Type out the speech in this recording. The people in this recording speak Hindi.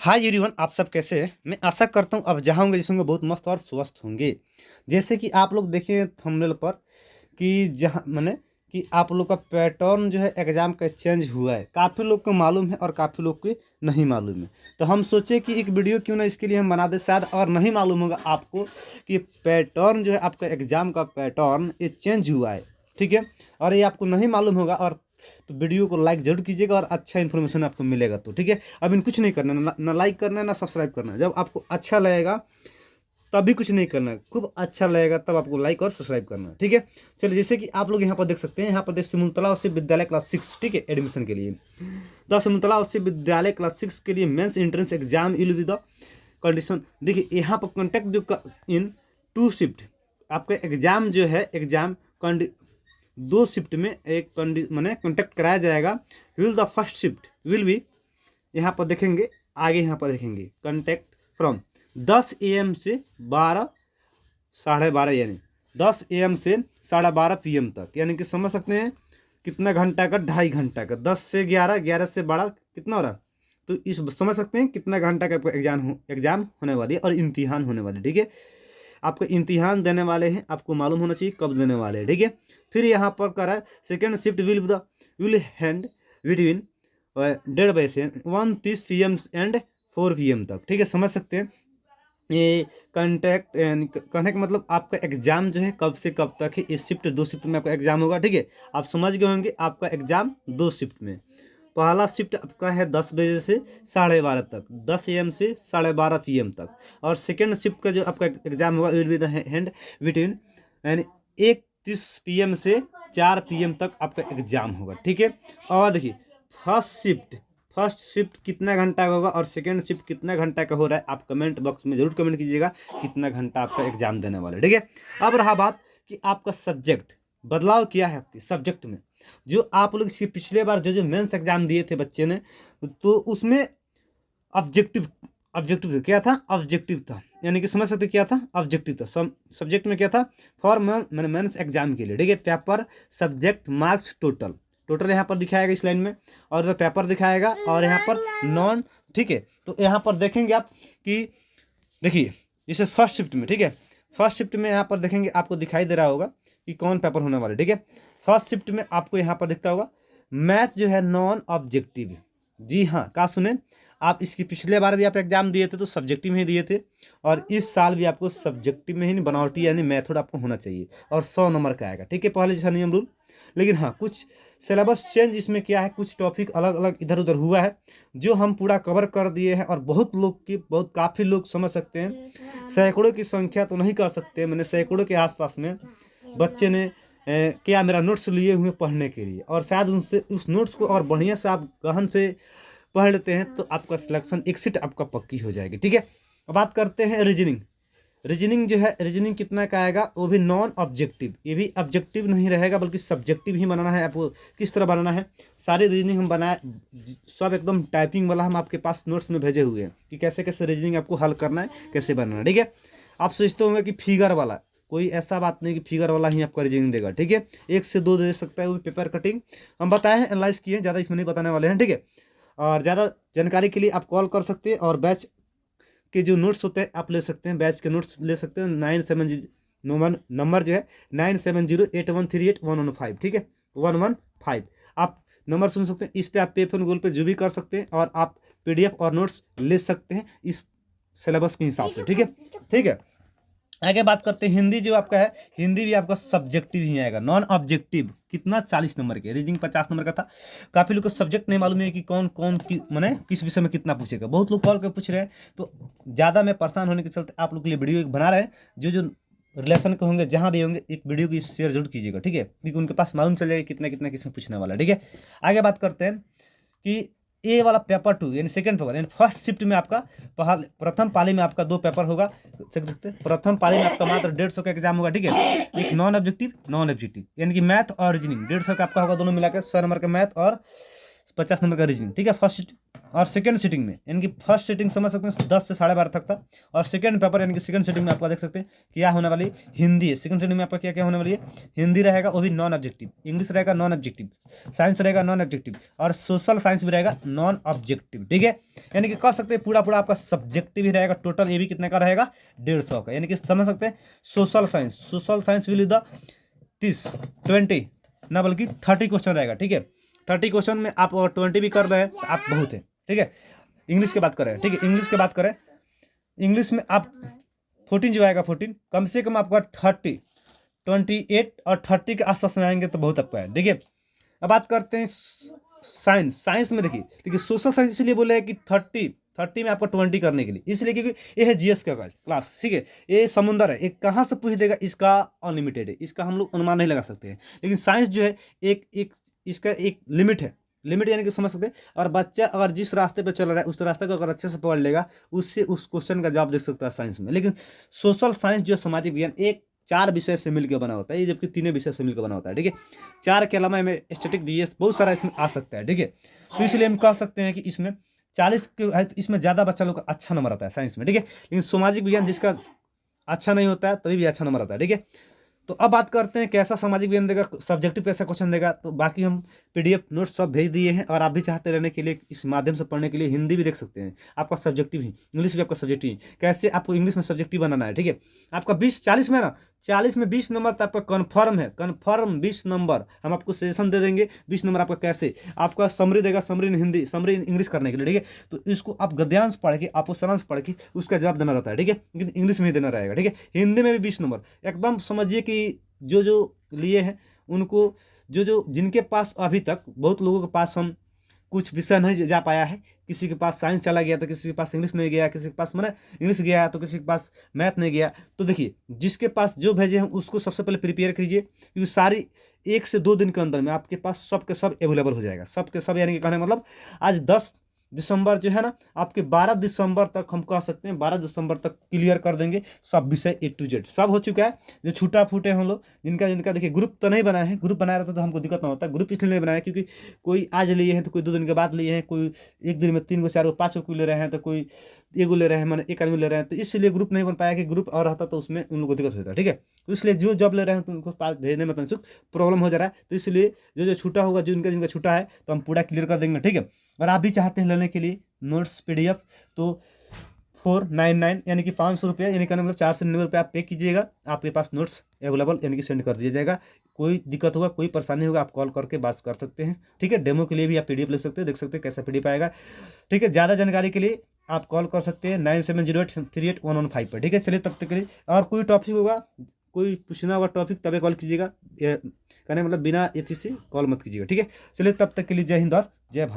हाय एवरीवन, आप सब कैसे हैं? मैं आशा करता हूँ आप जहाँ होंगे जिस होंगे बहुत मस्त और स्वस्थ होंगे। जैसे कि आप लोग देखें थंबनेल पर कि जहाँ माने कि आप लोग का पैटर्न जो है एग्ज़ाम का चेंज हुआ है। काफ़ी लोग को मालूम है और काफ़ी लोग को नहीं मालूम है। तो हम सोचे कि एक वीडियो क्यों ना इसके लिए हम बना दें, शायद और नहीं मालूम होगा आपको कि पैटर्न जो है आपका एग्ज़ाम का पैटर्न ये चेंज हुआ है। ठीक है, और ये आपको नहीं मालूम होगा और तो वीडियो को लाइक जरूर कीजिएगा और अच्छा इन्फॉर्मेशन आपको मिलेगा। तो ठीक है, अब इन कुछ नहीं करना, ना लाइक करना है ना सब्सक्राइब करना है। जब आपको अच्छा लगेगा तभी कुछ नहीं करना है, खूब अच्छा लगेगा तब आपको लाइक और सब्सक्राइब करना है। ठीक है, चलिए जैसे कि आप लोग यहाँ पर देख सकते हैं, यहाँ पर देख सिमुलतला उच्च विद्यालय क्लास 6, ठीक है, एडमिशन के लिए। तो सिमुलतला उच्च विद्यालय क्लास 6 के लिए mains entrance exam will be the condition. देखिए यहाँ पर कॉन्टैक्ट जो इन 2 शिफ्ट आपका एग्जाम जो है एग्जाम 2 शिफ्ट में एक मैंने कॉन्टैक्ट कराया जाएगा। Will the first shift will be, यहाँ पर देखेंगे आगे, यहाँ पर देखेंगे कॉन्टैक्ट फ्रॉम 10 AM से 12 साढ़े 12 यानी 10 AM से 12:30 PM तक, यानी कि समझ सकते हैं कितना घंटा का, 2.5 घंटा का। 10 से 11, 11 से 12 कितना हो रहा, तो इस समझ सकते हैं कितना घंटा का एग्जाम होने वाली है और इम्तिहान होने वाली है। ठीक है, आपको इम्तिहान देने वाले हैं, आपको मालूम होना चाहिए कब देने वाले हैं। ठीक है, फिर यहाँ पर कर रहा है second shift will hand between 1:30 से 1:30 PM एंड 4 PM तक। ठीक है, समझ सकते हैं ये कॉन्टैक्ट कहने का मतलब आपका एग्जाम जो है कब से कब तक है। इस शिफ्ट 2 शिफ्ट में आपका एग्जाम होगा। ठीक है, आप समझ गए होंगे आपका एग्जाम 2 शिफ्ट में। पहला शिफ्ट आपका है 10 बजे से 12:30 तक, 10 AM से 12:30 PM तक। और सेकेंड शिफ्ट का जो आपका एग्जाम होगा will be the hand between यानी 1:30 PM से 4 PM तक आपका एग्जाम होगा। ठीक है, और देखिए फर्स्ट शिफ्ट कितना घंटा का होगा और सेकेंड शिफ्ट कितना घंटा का हो रहा है, आप कमेंट बॉक्स में जरूर कमेंट कीजिएगा कितना घंटा आपका एग्जाम देने वाला है। ठीक है, अब रहा बात कि आपका सब्जेक्ट बदलाव किया है आपके सब्जेक्ट में। जो आप लोग इसके पिछले बार जो मेंस एग्जाम दिए थे बच्चे ने, तो उसमें ऑब्जेक्टिव ऑब्जेक्टिव क्या था, ऑब्जेक्टिव था, यानी कि समझ सकते क्या था, ऑब्जेक्टिव था। सब्जेक्ट में क्या था, फॉर मेंस एग्जाम के लिए। ठीक है, पेपर सब्जेक्ट मार्क्स टोटल यहाँ पर दिखाएगा इस लाइन में, और इधर पेपर दिखाएगा और यहाँ पर नॉन। ठीक है, तो यहाँ पर देखेंगे आप कि देखिए जैसे फर्स्ट शिफ्ट में, ठीक है, फर्स्ट शिफ्ट में यहाँ पर देखेंगे आपको दिखाई दे रहा होगा कि कौन पेपर होने वाला है। ठीक है, फर्स्ट शिफ्ट में आपको यहाँ पर दिखता होगा मैथ जो है नॉन ऑब्जेक्टिव। जी हाँ, कहा सुने आप, इसकी पिछले बार भी आप एग्जाम दिए थे तो सब्जेक्टिव में ही दिए थे, और इस साल भी आपको सब्जेक्टिव में ही बनावटी यानी मेथड आपको होना चाहिए, और 100 नंबर का आएगा। ठीक है, पहले जैसा नियम रूल। लेकिन हाँ, कुछ सिलेबस चेंज इसमें क्या है, कुछ टॉपिक अलग अलग इधर उधर हुआ है जो हम पूरा कवर कर दिए हैं, और बहुत काफ़ी लोग समझ सकते हैं, सैकड़ों की संख्या तो नहीं कह सकते, मैंने सैकड़ों के आसपास में बच्चे ने क्या मेरा नोट्स लिए हुए पढ़ने के लिए, और शायद उनसे उस नोट्स को और बढ़िया से आप गहन से पढ़ लेते हैं तो आपका सिलेक्शन एक सीट आपका पक्की हो जाएगी। ठीक है, अब बात करते हैं रीजनिंग जो है, रीजनिंग कितना का आएगा, वो भी नॉन ऑब्जेक्टिव। ये भी ऑब्जेक्टिव नहीं रहेगा बल्कि सब्जेक्टिव ही बनाना है आपको। किस तरह बनाना है, सारे रीजनिंग हम बनाए, सब एकदम टाइपिंग वाला हम आपके पास नोट्स में भेजे हुए हैं कि कैसे कैसे रीजनिंग आपको हल करना है, कैसे बनाना है। ठीक है, आप सोचते होंगे कि फिगर वाला, कोई ऐसा बात नहीं कि फिगर वाला ही आपका रीजनिंग देगा। ठीक है, 1 से 2 दे सकता है, वो पेपर कटिंग हम बताए हैं, एनालाइज किए हैं, ज़्यादा इसमें नहीं बताने वाले हैं। ठीक है, और ज़्यादा जानकारी के लिए आप कॉल कर सकते हैं, और बैच के जो नोट्स होते हैं आप ले सकते हैं, बैच के नोट्स ले सकते हैं। 9701 नंबर जो है 9708138115। ठीक है, 115 आप नंबर सुन सकते हैं, इस पर आप पे फोन गूगल पे जो भी कर सकते हैं, और आप PDF और नोट्स ले सकते हैं इस सिलेबस के हिसाब से। ठीक है, ठीक है, आगे बात करते हैं हिंदी जो आपका है, हिंदी भी आपका सब्जेक्टिव ही आएगा, नॉन ऑब्जेक्टिव। कितना, 40 नंबर के, रीडिंग 50 नंबर का था। काफ़ी लोग को सब्जेक्ट नहीं मालूम है कि कौन कौन की मैंने किस विषय में कितना पूछेगा, बहुत लोग कॉल कर पूछ रहे हैं, तो ज़्यादा मैं परेशान होने के चलते आप लोग के लिए वीडियो एक बना रहे हैं। जो रिलेशन के होंगे जहाँ भी होंगे, एक वीडियो की शेयर जरूर कीजिएगा। ठीक है, क्योंकि उनके पास मालूम चल जाएगा कितना कितना किसमें पूछने वाला है। ठीक है, आगे बात करते हैं कि ए वाला पेपर 2 यानी सेकंड पेपर, यानी फर्स्ट शिफ्ट में आपका प्रथम पाली में आपका 2 पेपर होगा। सकते प्रथम पाली में आपका मात्र 150 का एग्जाम होगा। ठीक है, एक नॉन ऑब्जेक्टिव यानी कि मैथ और रीजनिंग 150 का आपका होगा, दोनों मिलाकर 100 नंबर का मैथ और 50 नंबर का रीजनिंग, ठीक है। फर्स्ट और सेकंड सीटिंग में, यानी कि फर्स्ट सीटिंग समझ सकते हैं 10 से 12:30 तक था, और सेकंड पेपर यानी कि सेकंड सीटिंग में आपका देख सकते हैं क्या होने वाली, हिंदी है। सेकंड सीटिंग में आपका क्या क्या होने वाली है, हिंदी रहेगा वो भी नॉन ऑब्जेक्टिव, इंग्लिश रहेगा नॉन ऑब्जेक्टिव, साइंस रहेगा नॉन ऑब्जेक्टिव, और सोशल साइंस भी रहेगा नॉन ऑब्जेक्टिव, ठीक है। यानी कि कह सकते हैं पूरा पूरा आपका सब्जेक्टिव ही रहेगा। टोटल ये भी कितने का रहेगा, 150 का, यानी कि समझ सकते हैं सोशल साइंस विल द 20 ना बल्कि 30 क्वेश्चन रहेगा, ठीक है। 30 क्वेश्चन में आप अगर 20 भी कर रहे हैं तो आप बहुत है, ठीक है। इंग्लिश की बात करें, ठीक है, इंग्लिश की बात करें, इंग्लिश में आप 14 जो आएगा 14, कम से कम आपका 30, 28 और 30 के आसपास में आएंगे तो बहुत आपका है, ठीक है। अब बात करते हैं साइंस में। देखिए सोशल साइंस इसलिए बोले हैं कि 30 में आपको 20 करने के लिए, इसलिए क्योंकि ये है जीएस का क्लास, ठीक है। ये समुंदर है, ये कहाँ से पूछ देगा इसका अनलिमिटेड है, इसका हम लोग अनुमान नहीं लगा सकते हैं। लेकिन साइंस जो है एक इसका एक लिमिट है, लिमिट यानी कि समझ सकते हैं। और बच्चा अगर जिस रास्ते पे चल रहा है उस रास्ते को अगर अच्छे से पढ़ लेगा, उससे उस क्वेश्चन का जवाब दे सकता है साइंस में। लेकिन सोशल साइंस जो सामाजिक विज्ञान, एक 4 विषय से मिलकर बना होता है, ये जबकि 3 विषय से मिलकर बना होता है, ठीक है। 4 के अलावा में स्टैटिक जीएस बहुत सारा इसमें आ सकता है, ठीक है। तो इसलिए हम कह सकते हैं कि इसमें 40 के इसमें ज़्यादा बच्चा लोग का अच्छा नंबर आता है साइंस में, ठीक है। लेकिन सामाजिक विज्ञान जिसका अच्छा नहीं होता है तभी भी अच्छा नंबर आता है, ठीक है। तो अब बात करते हैं कैसा सामाजिक विज्ञान देगा, सब्जेक्टिव कैसा क्वेश्चन देगा। तो बाकी हम पीडीएफ नोट्स सब भेज दिए हैं, और आप भी चाहते रहने के लिए इस माध्यम से पढ़ने के लिए हिंदी भी देख सकते हैं, आपका सब्जेक्टिव ही, इंग्लिश भी आपका सब्जेक्टिव ही। कैसे आपको इंग्लिश में सब्जेक्टिव बनाना है, ठीक है। आपका 40 में ना, 40 में 20 नंबर तो आपका कन्फर्म है, कन्फर्म 20 नंबर हम आपको सजेशन दे देंगे। 20 नंबर आपका कैसे, आपका समरी देगा, summary in Hindi, summary in English करने के लिए, ठीक है। तो इसको आप गद्यांश पढ़ के, आप सारांश पढ़ के उसका जवाब देना रहता है, ठीक है। लेकिन इंग्लिश में ही देना रहेगा, ठीक है। हिंदी में भी 20 नंबर एकदम समझिए कि जो लिए हैं उनको, जो जिनके पास अभी तक बहुत लोगों के पास हम कुछ विषय नहीं जा पाया है, किसी के पास साइंस चला गया तो किसी के पास इंग्लिश नहीं गया, किसी के पास मैंने इंग्लिश गया है तो किसी के पास मैथ नहीं गया। तो देखिए जिसके पास जो भेजे हैं उसको सबसे पहले प्रिपेयर कीजिए, क्योंकि सारी 1 से 2 दिन के अंदर में आपके पास सब के सब अवेलेबल हो जाएगा, सब के सब। यानी कि कहने मतलब आज 10 दिसंबर जो है ना, आपके 12 दिसंबर तक हम कह सकते हैं 12 दिसंबर तक क्लियर कर देंगे सब विषय A to Z, सब हो चुका है। जो छूटा फूटे हम लोग जिनका देखिए ग्रुप तो नहीं बनाए हैं, ग्रुप बनाया रहता तो हमको दिक्कत ना होता। ग्रुप इसलिए नहीं बनाया क्योंकि कोई आज लिए हैं तो कोई 2 दिन के बाद लिए हैं, कोई एक दिन में 3 गो 4 गो 5 गो ले रहे हैं, तो कोई एगो ले रहे हैं, मैंने एक आदमी ले रहे हैं। तो इसलिए ग्रुप नहीं बन पाया कि ग्रुप और रहता तो उसमें उन लोगों को दिक्कत होता है, ठीक है। तो इसलिए जो जॉब ले रहे हैं तो उनको पास भेजने में तो प्रॉब्लम हो जा रहा है। तो इसलिए जो छूटा होगा, जिनका छूटा है तो हम पूरा क्लियर कर देंगे, ठीक है। और आप भी चाहते हैं लेने के लिए नोट्स पीडीएफ तो 499 यानी कि 500 रुपये, यानी कहने मतलब 499 रुपये आप पे कीजिएगा, आपके पास नोट्स अवेलेबल यानी कि सेंड कर दिया जाएगा। कोई दिक्कत होगा, कोई परेशानी होगा, आप कॉल करके बात कर सकते हैं, ठीक है। डेमो के लिए भी आप पीडीएफ ले सकते हैं, देख सकते हैं कैसा पीडीएफ आएगा, ठीक है। ज़्यादा जानकारी के लिए आप कॉल कर सकते हैं 9708381115 पर, ठीक है। चलिए तब तक के लिए, और कोई टॉपिक होगा, कोई पूछना होगा टॉपिक तभी कॉल कीजिएगा, कहने मतलब बिना एथी से कॉल मत कीजिएगा, ठीक है। चलिए तब तक के लिए जय हिंद और जय भारत।